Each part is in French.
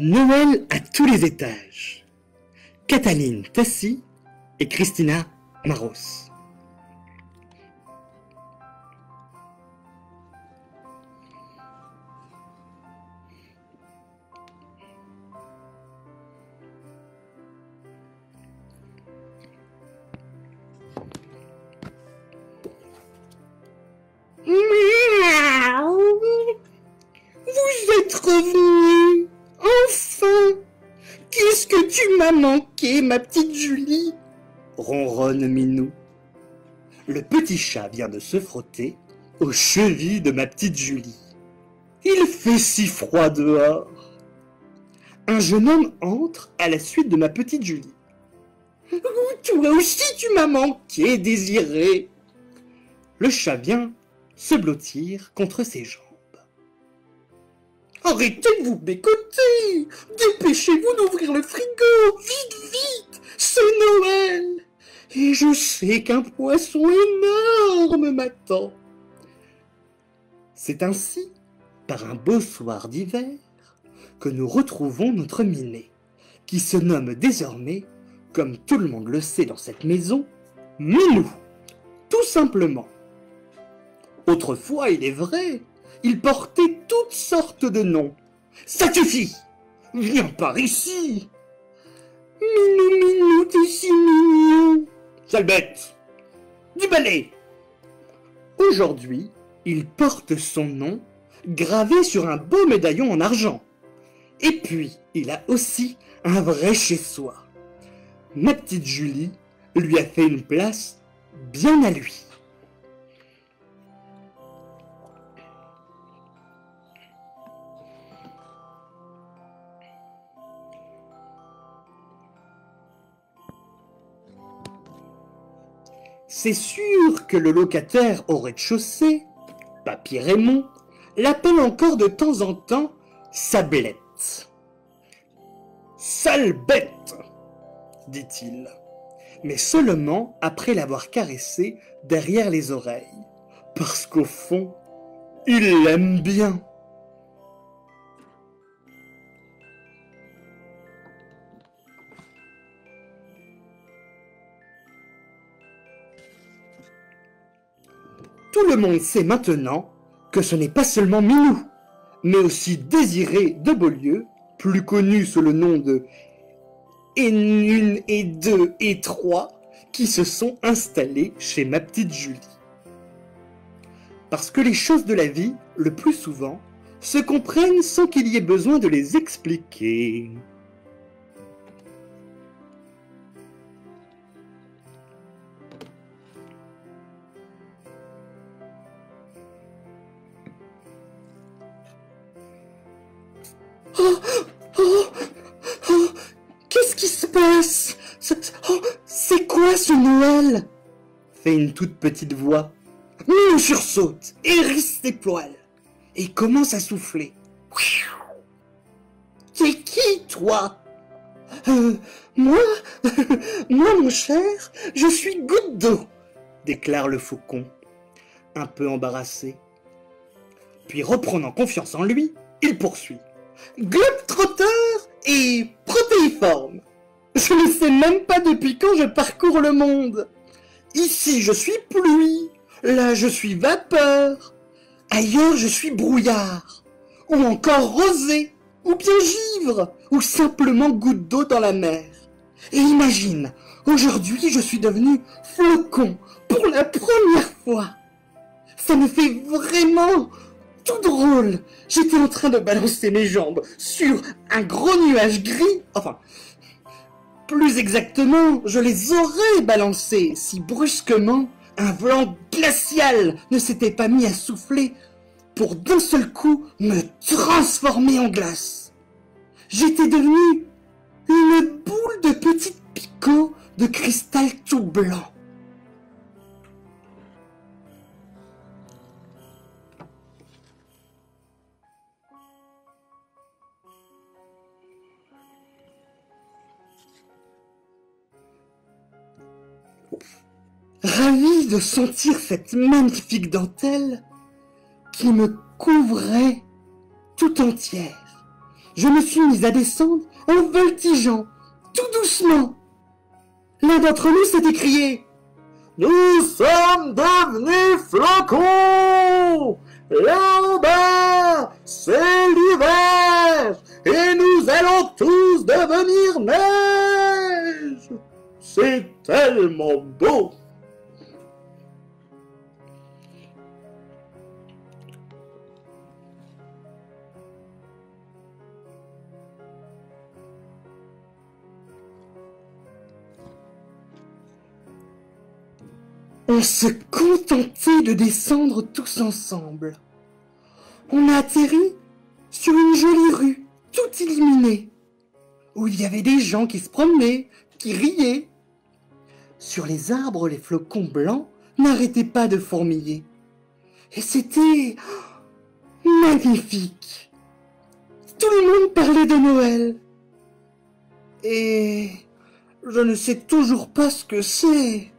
Noël à tous les étages. Cataline Tassi et Christina Maros. Miaou. Vous êtes revenu. Enfin. Qu'est-ce que tu m'as manqué, ma petite Julie? Ronronne Minou. Le petit chat vient de se frotter aux chevilles de ma petite Julie. Il fait si froid dehors. Un jeune homme entre à la suite de ma petite Julie. Toi aussi tu m'as manqué, Désiré. Le chat vient se blottir contre ses jambes. Arrêtez de vous bécoter. Dépêchez-vous d'ouvrir le frigo. Vite, vite. C'est Noël. Et je sais qu'un poisson énorme m'attend. C'est ainsi, par un beau soir d'hiver, que nous retrouvons notre Minet, qui se nomme désormais, comme tout le monde le sait dans cette maison, Minou, tout simplement. Autrefois, il est vrai, il portait toutes sortes de noms. Ça suffit! Viens par ici! Minou, Minou, t'es si mignon. Sale bête! Du balai! Aujourd'hui, il porte son nom gravé sur un beau médaillon en argent. Et puis, il a aussi un vrai chez-soi. Ma petite Julie lui a fait une place bien à lui. C'est sûr que le locataire au rez-de-chaussée, Papy Raymond, l'appelle encore de temps en temps Sablette. « Sale bête !» dit-il, mais seulement après l'avoir caressé derrière les oreilles, parce qu'au fond, il l'aime bien. Tout le monde sait maintenant que ce n'est pas seulement Minou, mais aussi Désiré de Beaulieu, plus connu sous le nom de N1 et 2 et 3, qui se sont installés chez ma petite Julie. Parce que les choses de la vie, le plus souvent, se comprennent sans qu'il y ait besoin de les expliquer. Qu'est-ce qui se passe? C'est quoi ce Noël? Fait une toute petite voix. Minou sursaute, hérisse ses poils et commence à souffler. T'es qui, toi? Moi, moi, mon cher, je suis Goutte d'eau, déclare le faucon, un peu embarrassé. Puis reprenant confiance en lui, il poursuit. Globe-trotteur et protéiforme. Je ne sais même pas depuis quand je parcours le monde. Ici, je suis pluie. Là, je suis vapeur. Ailleurs, je suis brouillard. Ou encore rosée. Ou bien givre. Ou simplement goutte d'eau dans la mer. Et imagine, aujourd'hui, je suis devenu flocon pour la première fois. Ça me fait vraiment tout drôle. J'étais en train de balancer mes jambes sur un gros nuage gris. Enfin, plus exactement, je les aurais balancés si brusquement un vent glacial ne s'était pas mis à souffler pour d'un seul coup me transformer en glace. J'étais devenu une boule de petites picots de cristal tout blanc. Ravi de sentir cette magnifique dentelle qui me couvrait tout entière, je me suis mise à descendre en voltigeant, tout doucement. L'un d'entre nous s'est écrié « Nous sommes devenus flocons! Là-bas, c'est l'hiver, et nous allons tous devenir neige! C'est tellement beau! » On se contentait de descendre tous ensemble. On a atterri sur une jolie rue, toute illuminée, où il y avait des gens qui se promenaient, qui riaient. Sur les arbres, les flocons blancs n'arrêtaient pas de fourmiller. Et c'était magnifique. Tout le monde parlait de Noël. Et je ne sais toujours pas ce que c'est.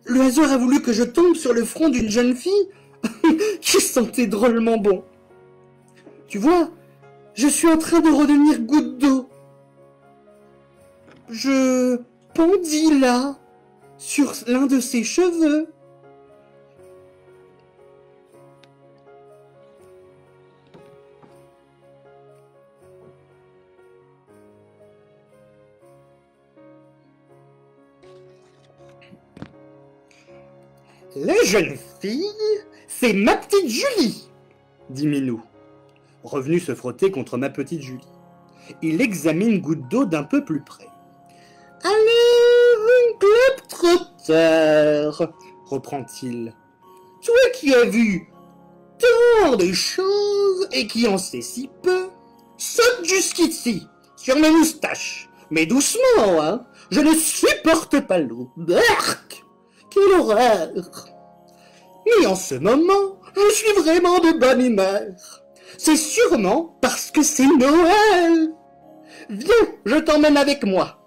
Le hasard a voulu que je tombe sur le front d'une jeune fille qui sentait drôlement bon. Tu vois, je suis en train de redevenir goutte d'eau. Je pendis là, sur l'un de ses cheveux. La jeune fille, c'est ma petite Julie, dit Minou, revenu se frotter contre ma petite Julie. Il examine Goutte d'eau d'un peu plus près. Alors, globe-trotteur, reprend-il, toi qui as vu tant de choses et qui en sais si peu, saute jusqu'ici, sur mes moustaches, mais doucement, hein, je ne supporte pas l'eau. Berk! Quelle horreur! Mais en ce moment, je suis vraiment de bonne humeur. C'est sûrement parce que c'est Noël. Viens, je t'emmène avec moi.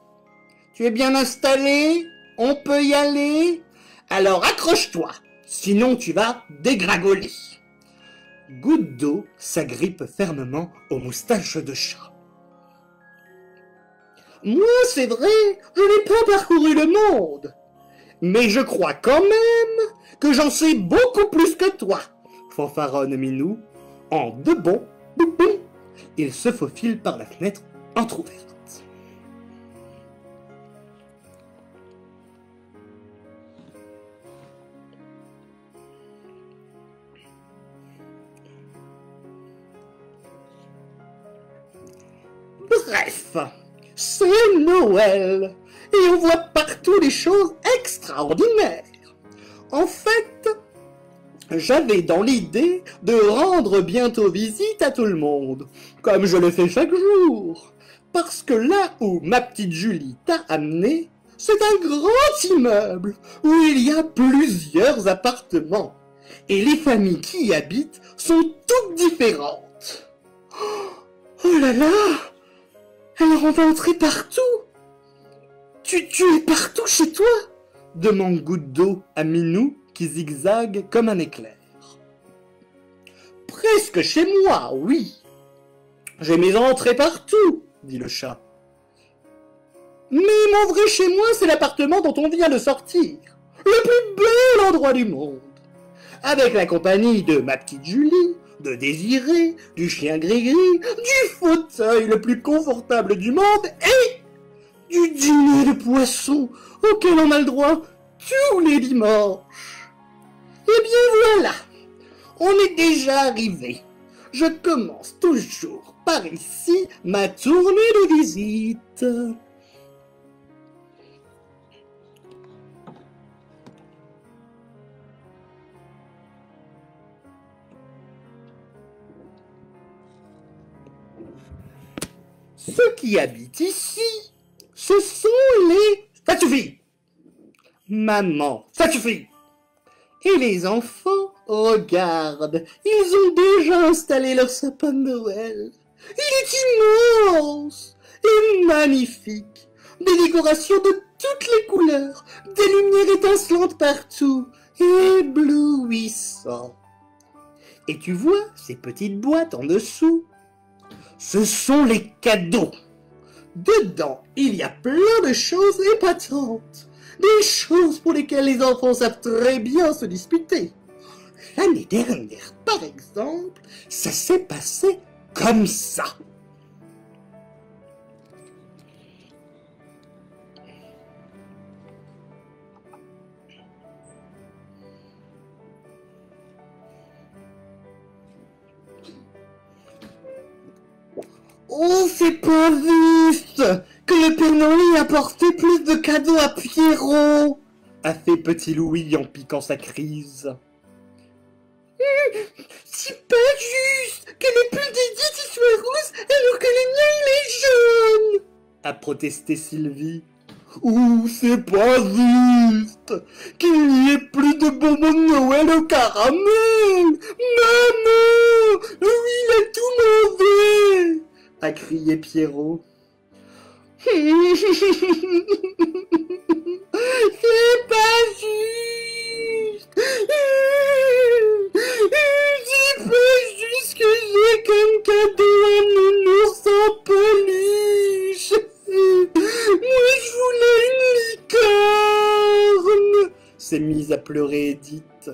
Tu es bien installé? On peut y aller? Alors accroche-toi, sinon tu vas dégringoler. Goutte d'eau s'agrippe fermement aux moustaches de chat. Moi, c'est vrai, je n'ai pas parcouru le monde. Mais je crois quand même que j'en sais beaucoup plus que toi, fanfaronne Minou. En deux bonds, boum boum, il se faufile par la fenêtre entr'ouverte. Bref, c'est Noël. Et on voit partout des choses extraordinaires. En fait, j'avais dans l'idée de rendre bientôt visite à tout le monde, comme je le fais chaque jour. Parce que là où ma petite Julie t'a amené, c'est un grand immeuble où il y a plusieurs appartements. Et les familles qui y habitent sont toutes différentes. Oh là là! Alors on va entrer partout! Tu es partout chez toi? Demande Goutte d'eau à Minou qui zigzague comme un éclair. Presque chez moi, oui. J'ai mes entrées partout, dit le chat. Mais mon vrai chez moi, c'est l'appartement dont on vient de sortir. Le plus bel endroit du monde. Avec la compagnie de ma petite Julie, de Désiré, du chien Gris-Gris, du fauteuil le plus confortable du monde et du dîner de poisson auquel on a le droit tous les dimanches. Eh bien voilà, on est déjà arrivé. Je commence toujours par ici ma tournée de visite. Ceux qui habitent ici, ce sont les... Ça suffit! Maman, ça suffit! Et les enfants, regarde, ils ont déjà installé leur sapin de Noël. Il est immense et magnifique. Des décorations de toutes les couleurs, des lumières étincelantes partout, éblouissantes. Et tu vois ces petites boîtes en dessous? Ce sont les cadeaux. Dedans, il y a plein de choses épatantes. Des choses pour lesquelles les enfants savent très bien se disputer. L'année dernière, par exemple, ça s'est passé comme ça. Oh, c'est pas juste que le Père Noël ait apporté plus de cadeaux à Pierrot, a fait Petit Louis en piquant sa crise. C'est pas juste que les pulls d'Edith soient roses alors que le mien il est jaune, a protesté Sylvie. Ou c'est pas juste qu'il n'y ait plus de bonbons de Noël au caramel. Maman, Louis il a tout mangé, a crié Pierrot. C'est pas juste. C'est pas juste que j'ai comme cadeau un nounours en peluche. Moi je voulais une licorne, s'est mise à pleurer Edith.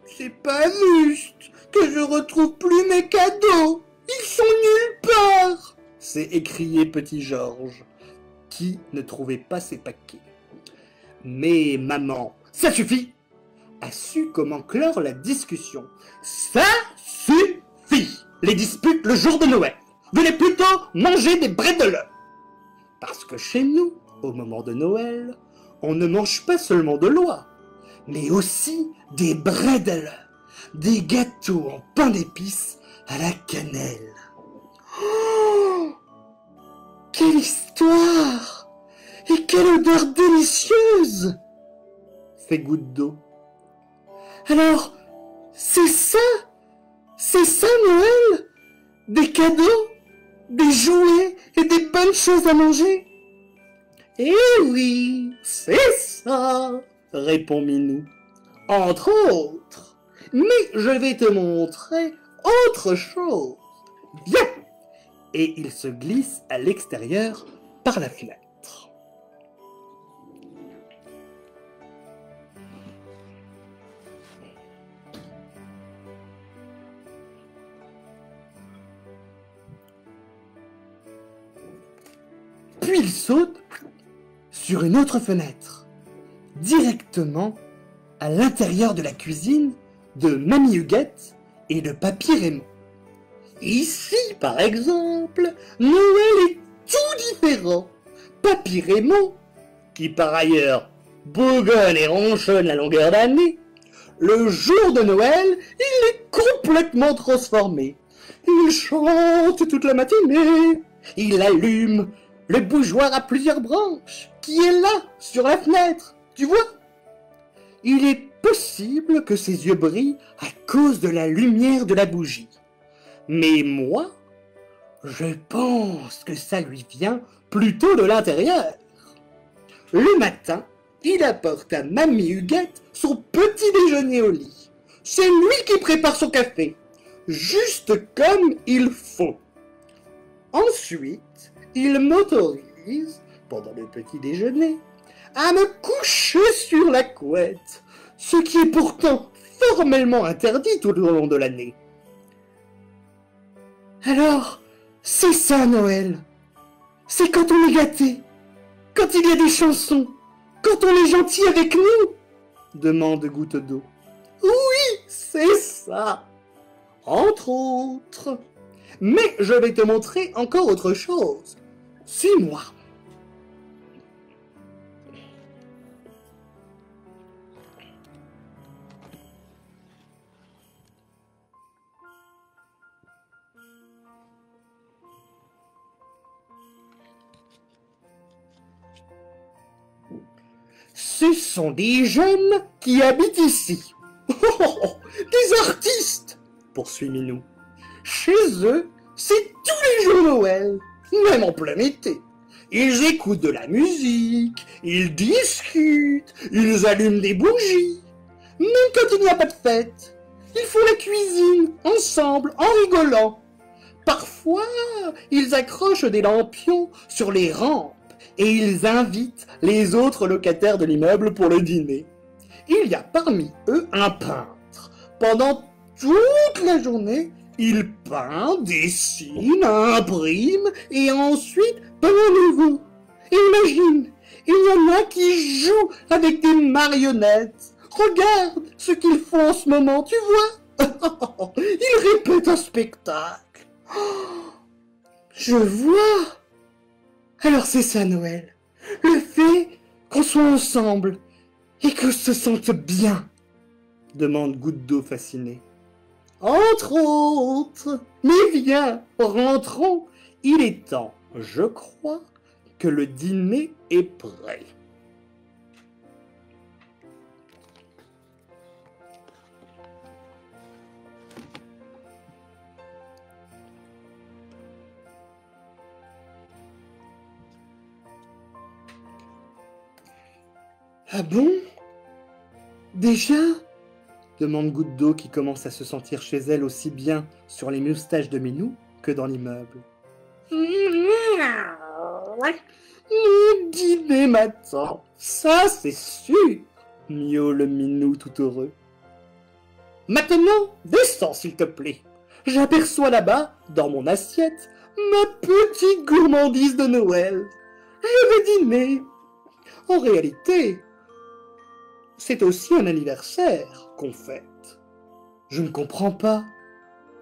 C'est pas juste que je retrouve plus mes cadeaux. Ils sont nulle part, s'est écrié Petit Georges, qui ne trouvait pas ses paquets. Mais maman, ça suffit, a su comment clore la discussion. Ça suffit, les disputes le jour de Noël. Venez plutôt manger des bredel. Parce que chez nous, au moment de Noël, on ne mange pas seulement de l'oie, mais aussi des bredel, des gâteaux en pain d'épices à la cannelle. Oh, quelle histoire! Et quelle odeur délicieuse! Fait goutte d'eau. Alors, c'est ça Noël? Des cadeaux, des jouets et des bonnes choses à manger? Eh oui, c'est ça, répond Minou. Entre autres. Mais je vais te montrer autre chose. Viens! Et il se glisse à l'extérieur par la fenêtre. Puis il saute sur une autre fenêtre, directement à l'intérieur de la cuisine de Mamie Huguette et de Papy Raymond. Ici, par exemple, Noël est tout différent. Papy Raymond, qui par ailleurs bougonne et ronchonne la longueur d'année, le jour de Noël, il est complètement transformé. Il chante toute la matinée, il allume le bougeoir à plusieurs branches, qui est là, sur la fenêtre, tu vois? Il est possible que ses yeux brillent à cause de la lumière de la bougie. Mais moi, je pense que ça lui vient plutôt de l'intérieur. Le matin, il apporte à Mamie Huguette son petit déjeuner au lit. C'est lui qui prépare son café, juste comme il faut. Ensuite, il m'autorise, pendant le petit déjeuner, à me coucher sur la couette, ce qui est pourtant formellement interdit tout au long de l'année. Alors, c'est ça Noël. C'est quand on est gâté, quand il y a des chansons, quand on est gentil avec nous, demande Goutte d'eau. Oui, c'est ça, entre autres. Mais je vais te montrer encore autre chose. Suis-moi. Ce sont des jeunes qui habitent ici. Des artistes, poursuit Minou. Chez eux, c'est tous les jours Noël, même en plein été. Ils écoutent de la musique, ils discutent, ils allument des bougies. Même quand il n'y a pas de fête, ils font la cuisine, ensemble, en rigolant. Parfois, ils accrochent des lampions sur les rampes et ils invitent les autres locataires de l'immeuble pour le dîner. Il y a parmi eux un peintre. Pendant toute la journée, il peint, dessine, imprime et ensuite peint à nouveau. Imagine, il y en a qui jouent avec des marionnettes. Regarde ce qu'ils font en ce moment, tu vois? Ils répètent un spectacle. Je vois. Alors c'est ça Noël. Le fait qu'on soit ensemble et qu'on se sente bien, demande Goutte d'eau fascinée. Entre autres. Mais viens, rentrons. Il est temps, je crois, que le dîner est prêt. Ah bon? Déjà? Demande Goutte d'eau qui commence à se sentir chez elle aussi bien sur les moustaches de Minou que dans l'immeuble. Mon dîner m'attend, ça c'est sûr, miaule Minou tout heureux. Maintenant, descends s'il te plaît. J'aperçois là-bas, dans mon assiette, ma petite gourmandise de Noël. Je vais dîner. En réalité, c'est aussi un anniversaire qu'on fête. Je ne comprends pas.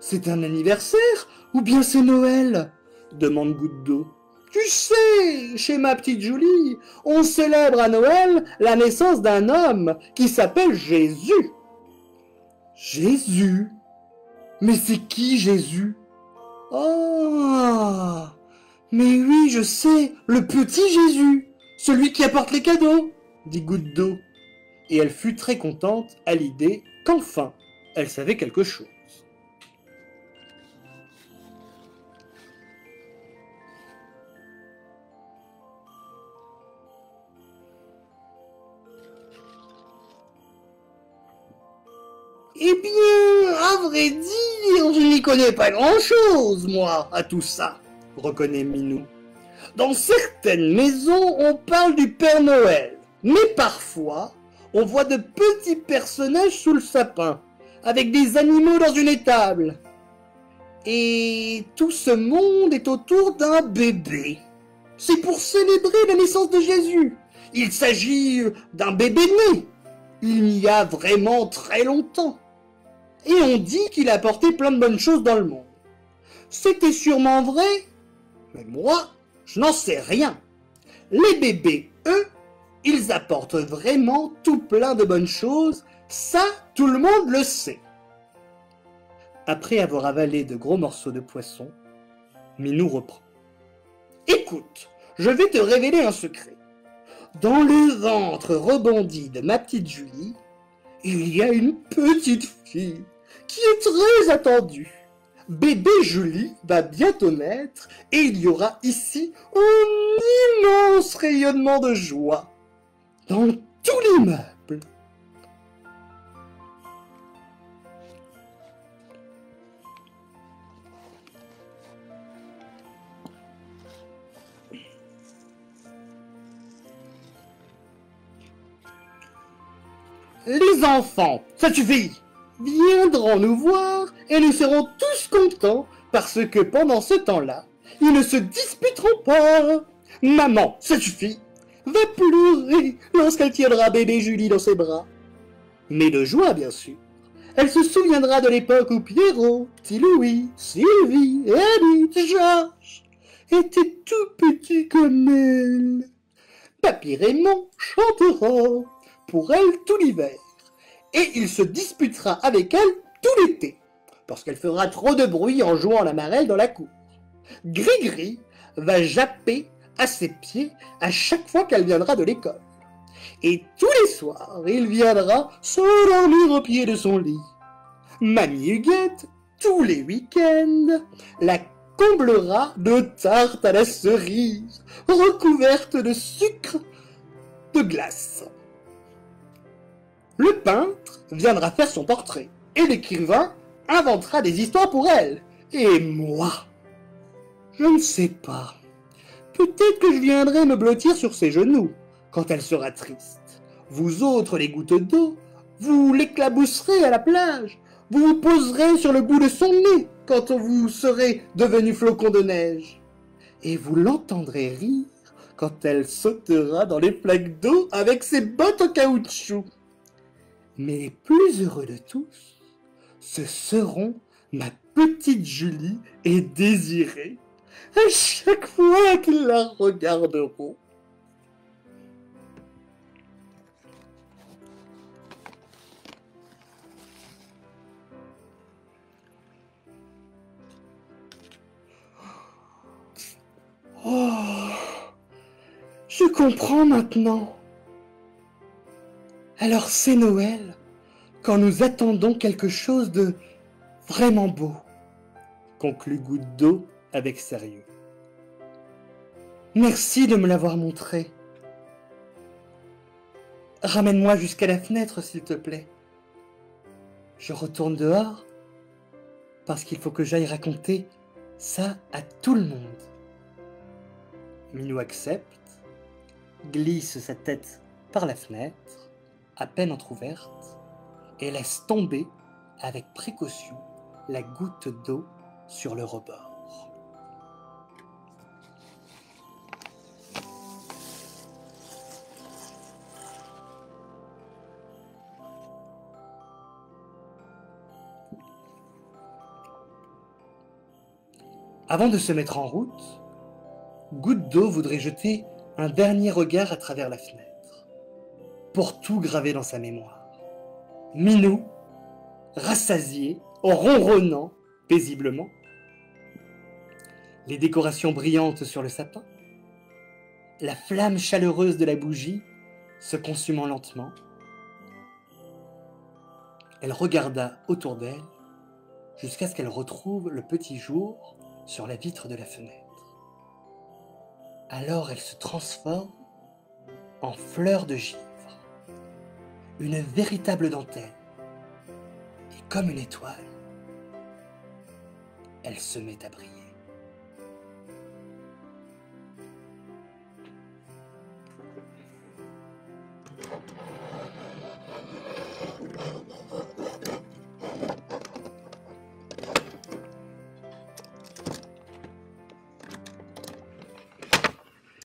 C'est un anniversaire ou bien c'est Noël? Demande Goutte d'eau. Tu sais, chez ma petite Julie, on célèbre à Noël la naissance d'un homme qui s'appelle Jésus. Jésus? Mais c'est qui Jésus? Ah, mais oui, je sais, le petit Jésus, celui qui apporte les cadeaux, dit Goutte d'eau. Et elle fut très contente à l'idée qu'enfin, elle savait quelque chose. Eh bien, à vrai dire, je n'y connais pas grand-chose, moi, à tout ça, reconnaît Minou. Dans certaines maisons, on parle du Père Noël, mais parfois, on voit de petits personnages sous le sapin, avec des animaux dans une étable. Et tout ce monde est autour d'un bébé. C'est pour célébrer la naissance de Jésus. Il s'agit d'un bébé né. Il y a vraiment très longtemps. Et on dit qu'il a apporté plein de bonnes choses dans le monde. C'était sûrement vrai, mais moi, je n'en sais rien. Les bébés, eux, ils apportent vraiment tout plein de bonnes choses, ça, tout le monde le sait. Après avoir avalé de gros morceaux de poisson, Minou reprend. Écoute, je vais te révéler un secret. Dans le ventre rebondi de ma petite Julie, il y a une petite fille qui est très attendue. Bébé Julie va bientôt naître et il y aura ici un immense rayonnement de joie dans tout l'immeuble. Les enfants, ça suffit, viendront nous voir et nous serons tous contents parce que pendant ce temps-là, ils ne se disputeront pas. Maman, ça suffit, va pleurer lorsqu'elle tiendra bébé Julie dans ses bras. Mais de joie, bien sûr. Elle se souviendra de l'époque où Pierrot, petit Louis, Sylvie, Edith, Georges étaient tout petits comme elle. Papy Raymond chantera pour elle tout l'hiver, et il se disputera avec elle tout l'été, parce qu'elle fera trop de bruit en jouant à la marelle dans la cour. Gris-Gris va japper à ses pieds à chaque fois qu'elle viendra de l'école, et tous les soirs, il viendra s'endormir au pied de son lit. Mamie Huguette, tous les week-ends, la comblera de tartes à la cerise, recouvertes de sucre de glace. Le peintre viendra faire son portrait, et l'écrivain inventera des histoires pour elle. Et moi, Je ne sais pas. Peut-être que je viendrai me blottir sur ses genoux quand elle sera triste. Vous autres, les gouttes d'eau, vous l'éclabousserez à la plage. Vous vous poserez sur le bout de son nez quand vous serez devenu flocon de neige. Et vous l'entendrez rire quand elle sautera dans les flaques d'eau avec ses bottes en caoutchouc. Mais les plus heureux de tous, ce seront ma petite Julie et Désirée, à chaque fois qu'ils la regarderont. Oh, je comprends maintenant. Alors c'est Noël, quand nous attendons quelque chose de vraiment beau, conclut Goutte d'eau avec sérieux. Merci de me l'avoir montré. Ramène-moi jusqu'à la fenêtre, s'il te plaît. Je retourne dehors, parce qu'il faut que j'aille raconter ça à tout le monde. Minou accepte, glisse sa tête par la fenêtre, à peine entr'ouverte, et laisse tomber avec précaution la goutte d'eau sur le rebord. Avant de se mettre en route, Goutte d'eau voudrait jeter un dernier regard à travers la fenêtre, pour tout graver dans sa mémoire. Minou, rassasié, ronronnant paisiblement, les décorations brillantes sur le sapin, la flamme chaleureuse de la bougie se consumant lentement. Elle regarda autour d'elle jusqu'à ce qu'elle retrouve le petit jour sur la vitre de la fenêtre. Alors elle se transforme en fleur de givre, une véritable dentelle, et comme une étoile, elle se met à briller.